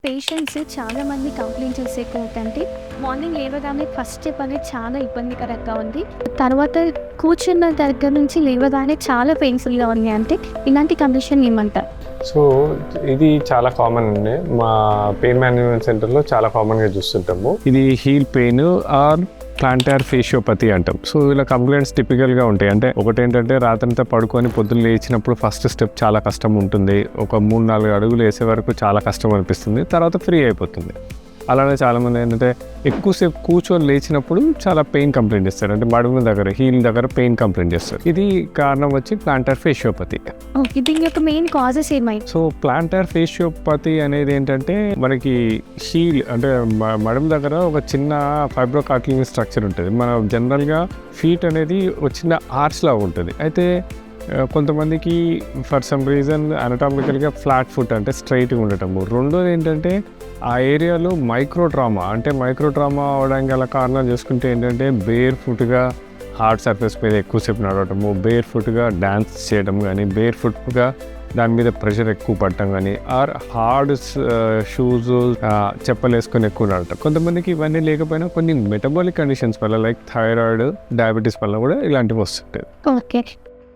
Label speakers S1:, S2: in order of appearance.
S1: Patients చాలామంది complaint చేసేది ఏంటంటే మార్నింగ్ లేవగానే ఫస్ట్ స్టెప్ అనేది చాలా ఇబ్బందికరంగా ఉంది. తర్వాత కూర్చున్న దగ్గర నుంచి లేవగానే చాలా పెయిన్ఫుల్గా ఉంది. అంటే ఇలాంటి కండిషన్ ఏమంటారు?
S2: సో ఇది చాలా కామన్ అండి. మా పెయిన్ మేనేజ్మెంట్ సెంటర్లో చాలా కామన్గా చూస్తుంటాము. ఇది హీల్ పెయిన్ ఆర్ ప్లాంటార్ ఫేషియోపతి అంటాం. సో ఇలా కంప్లైంట్స్ టిపికల్గా ఉంటాయి. అంటే ఒకటేంటంటే రాత్రంతా పడుకొని పొద్దున్న లేచినప్పుడు ఫస్ట్ స్టెప్ చాలా కష్టం ఉంటుంది. ఒక 3-4 అడుగులు వేసే వరకు చాలా కష్టం అనిపిస్తుంది. తర్వాత ఫ్రీ అయిపోతుంది. అలానే చాలామంది ఏంటంటే ఎక్కువసేపు కూర్చొని లేచినప్పుడు చాలా పెయిన్ కంప్లైంట్ చేస్తారు. అంటే మడుము దగ్గర హీల్ దగ్గర పెయిన్ కంప్లైంట్ చేస్తారు. ఇది కారణం వచ్చి ప్లాంటార్ ఫేషియోపతి.
S1: ఓకే, దీని యొక్క మెయిన్ కాజెస్ ఏమై?
S2: సో ప్లాంటార్ ఫేషియోపతి అనేది ఏంటంటే మనకి హీల్ అంటే మడుము దగ్గర ఒక చిన్న ఫైబ్రోకార్టిలిన్ స్ట్రక్చర్ ఉంటుంది. మన జనరల్గా ఫీట్ అనేది ఒక చిన్న ఆర్చ్ లాగా ఉంటుంది. అయితే కొంతమందికి ఫర్ సమ్ రీజన్ అనటామికల్గా ఫ్లాట్ ఫుట్ అంటే స్ట్రైట్గా ఉండటము. రెండోది ఏంటంటే ఆ ఏరియాలో మైక్రో ట్రామా అవడానికి గల కారణాలు చూసుకుంటే ఏంటంటే బేర్ ఫుట్గా హార్డ్ సర్ఫేస్ మీద ఎక్కువసేపు నడవటము, బేర్ ఫుట్గా డ్యాన్స్ చేయడం కానీ, బేర్ ఫుట్గా దాని మీద ప్రెషర్ ఎక్కువ పడటం కానీ, ఆర్ హార్డ్ షూస్ చెప్పలు వేసుకొని ఎక్కువ నడటం. కొంతమందికి ఇవన్నీ లేకపోయినా కొన్ని మెటబాలిక్ కండిషన్స్ వల్ల లైక్ థైరాయిడ్, డయాబెటీస్ వల్ల కూడా ఇలాంటివి వస్తుంటాయి.
S1: ఓకే,